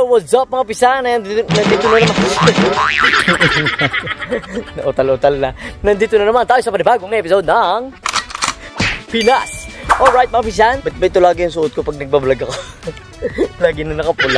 What's up mga pisan? Nandito na naman. Nautal-utal na. Nandito na naman tayo sa panibagong episode ng Pinas. Alright mga pisan, ba't ba ito lagi yung suot ko pag nagbablog ako? Lagi na nakapula.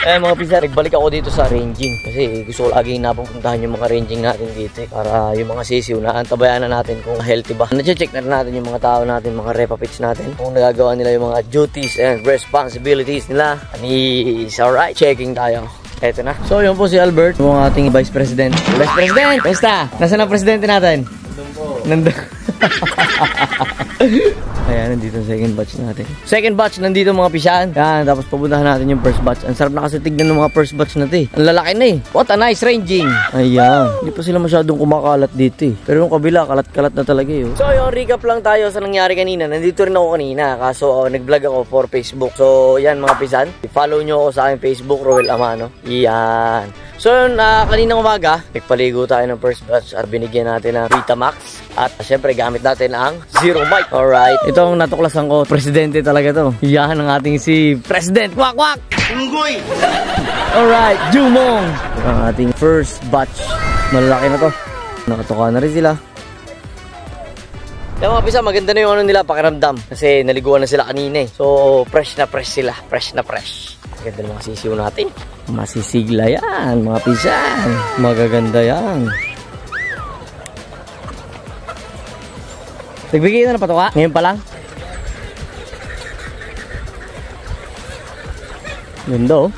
Mga pisan, nagbalik ako dito sa ranging kasi gusto ko lagi napupuntahan yung mga ranging natin dito para yung mga sisiw na antabayan na natin kung healthy ba. Na-check na natin yung mga tao natin, mga repapits natin, kung nagagawa nila yung mga duties and responsibilities nila. Is alright, checking tayo. Eto na. So yun po si Albert, yung ating Vice President. Vice President! Basta! Nasaan ang presidente natin? Nandun po. Nandun. Ayan, nandito ang second batch natin. Second batch, nandito mga pisan. Yan, tapos pupuntahan natin yung first batch. Ang sarap na kasi tignan ng mga first batch na ito eh. Ang lalaki na eh. What a nice ranging. Ayan. Hindi pa sila masyadong kumakalat dito eh. Pero yung kabila, kalat-kalat na talaga eh. So yung recap lang tayo sa nangyari kanina. Nandito rin ako kanina. Kaso nag-vlog ako for Facebook. So yan mga pisan. I-follow nyo ako sa aking Facebook, Roel Amano. Yan. So yun, kaninang umaga, nagpaligo tayo ng first batch at binigyan natin ng Vitamax. At syempre gamit natin ang Zero Mic. Alright, ito ang natuklasan ko, presidente talaga to. Yan ang ating si President Kwak Kwak Unggoy. Alright, Jumong. Ang ating first batch. Malalaki na to. Nakatuka na rin sila. Yung mga pisa, maganda na yung ano nila, pakiramdam. Kasi naliguan na sila kanina eh. So fresh na fresh sila. Fresh na fresh. Maganda ng mga sisiw natin. Masisigla yan, mga pisan. Magaganda yan. Nagbigay na ng patuka? Ngayon pa lang? Ganda oh.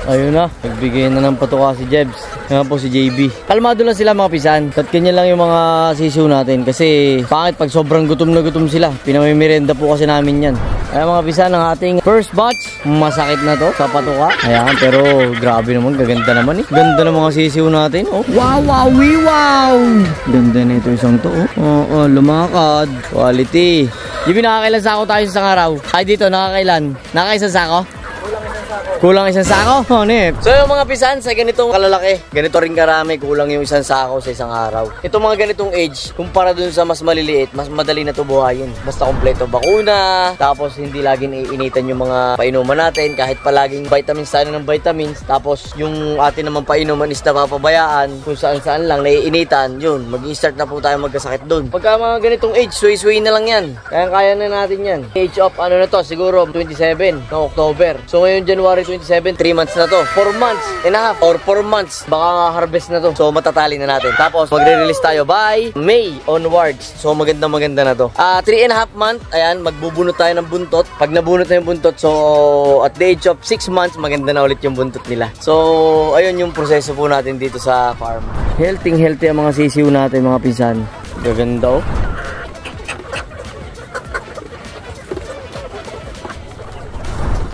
Ayun na, nagbigay na ng patuka si Jebs. Nga po si JB. Kalmado lang sila mga pisan. At ganyan lang yung mga sisiw natin. Kasi pangit pag sobrang gutom na gutom sila. Pinamimirenda po kasi namin yan. Ayan mga pisan, ang ating first batch. Masakit na to sa patuka. Ayan, pero grabe naman. Gaganda naman eh. Ganda ng mga sisiw natin. Oh. Wow, wow, wow. Ganda na ito isang to. Oh, lumakad. Quality. JB, nakakailan sako tayo sa isang araw? Ay dito, nakakailan? Nakakaisang sako? Kulang isang sako? Oh, nip. So yung mga pisan, sa ganitong kalalaki, ganito rin karami, kulang yung isang sako sa isang araw. Itong mga ganitong age, kumpara dun sa mas maliliit, mas madali na ito buhayin. Basta kompleto bakuna, tapos hindi laging iinitan yung mga painuman natin, kahit palaging vitamins tayo ng vitamins, tapos yung atin naman painuman is napapabayaan, kung saan-saan lang naiinitan, yun, mag-i-start na po tayo magkasakit dun. Pagka mga ganitong age, suwi-suwi na lang yan. Kaya na natin yan. Age of, ano na to, siguro 27 ng October. So ngayon January 27, 3 months na to. 4 months and a half or 4 months. Baka harvest na to. So matatali na natin. Tapos magre-release tayo by May onwards. So maganda na to. 3 and a half month, ayan, magbubunot tayo ng buntot. Pag nabunot na yung buntot, so at the age of 6 months, maganda na ulit yung buntot nila. So ayun yung proseso po natin dito sa farm. Healthy ang mga sisiw natin mga pisan. Gaganda oh.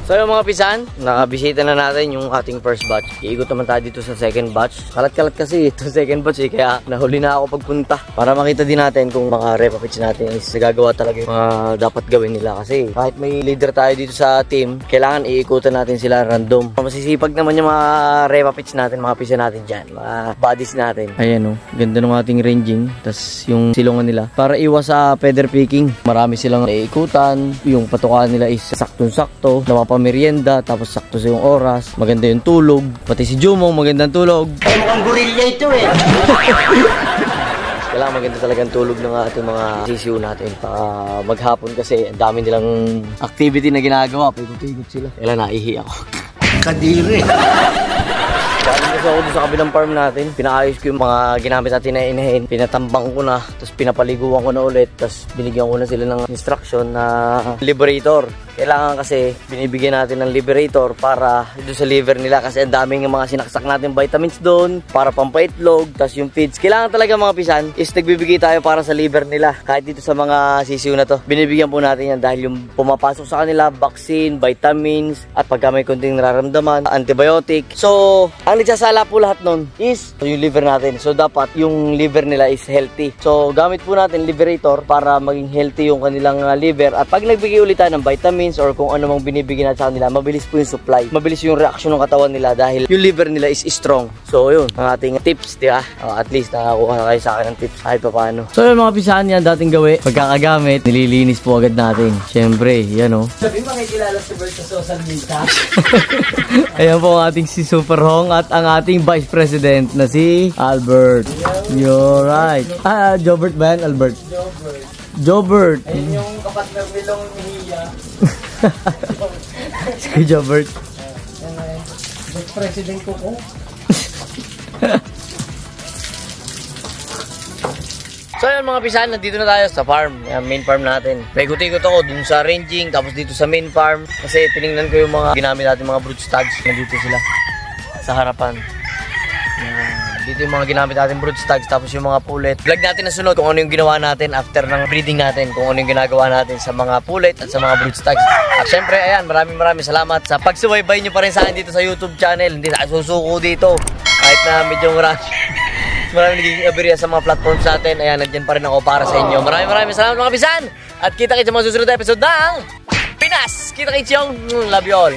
So yung mga pisan, nakabisita na natin yung ating first batch. Iikot naman tayo dito sa second batch. Kalat-kalat kasi ito second batch eh, kaya nahuli na ako pagpunta. Para makita din natin kung mga repapits natin is gagawa talaga yung mga dapat gawin nila. Kasi kahit may leader tayo dito sa team, kailangan iikutan natin sila random. Masisipag naman yung mga repapits natin, mga pisan natin dyan, mga bodies natin. Ayan o, ganda ng ating ranging. Tas yung silungan nila. Para iwas sa feather picking, marami silang iikutan. Yung patukaan nila is saktong-sakto. Merienda, tapos sakto sa yung oras, maganda yung tulog, pati si Jumong magandang tulog. Ay, mukhang gorilla ito eh. Kailangan maganda talagang tulog ng ating mga sisiw natin para maghapon kasi ang dami nilang activity na ginagawa, pagod-pagod sila. Kailan naihi ako. Kadiri. Galing kasi ako sa kabilang farm natin, pinaayos ko yung mga ginamit natin na inahin, pinatambang ko na, tapos pinapaliguan ko na ulit, tapos binigyan ko na sila ng instruction na liberator. Kailangan kasi binibigyan natin ng liberator para doon sa liver nila kasi ang daming mga sinaksak natin vitamins doon para pampaitlog, tapos yung feeds. Kailangan talaga mga pisan is nagbibigay tayo para sa liver nila. Kahit dito sa mga sisiw na to, binibigyan po natin yan dahil yung pumapasok sa kanila, vaccine, vitamins, at pagka may kunting nararamdaman, antibiotic. So, Ang nagsasala po lahat nun is yung liver natin. So dapat yung liver nila is healthy. So gamit po natin Liberator para maging healthy yung kanilang liver. At pag nagbigay ulit tayo ng vitamins or kung ano mang binibigyan natin sa kanila, mabilis po yung supply. Mabilis yung reaction ng katawan nila dahil yung liver nila is strong. So yun, ang ating tips, di ba? At least nakakuha na kayo sa akin ng tips kahit pa paano. So yun mga pisahan, yan dating gawi. Pagkakagamit, nililinis po agad natin. Siyempre, yan o. Sabi mo kilala si Bert sa social media. Ayan po ang ating si Super Hong at ang ating Vice President na si Albert. You're right. Jobert ba yan? Albert? Jobert. Ayun yung kapatner nilong Mihiya. Si Jobert. Vice President ko po. So yun mga pisan, nandito na tayo sa farm, main farm natin. Paikot-ikot ako dun sa ranging, tapos dito sa main farm. Kasi tinignan ko yung mga ginamit natin, mga broodstags. Nandito sila sa harapan. Dito yung mga ginamit natin broodstags, tapos yung mga pullet. Vlog natin na sunod kung ano yung ginawa natin after ng breeding natin, kung ano yung ginagawa natin sa mga pullet at sa mga broodstags. At syempre, ayan, maraming salamat sa pagsubaybay nyo pa rin sa akin dito sa YouTube channel. Hindi tayo susuko dito, kahit na medyo maraming nagiging aberya sa mga platforms natin. Ayan, nandyan pa rin ako para sa inyo. Maraming salamat mga pisan. At kita-kits sa mga susunod na episode ng Pinas. Kita-kits yung love you all.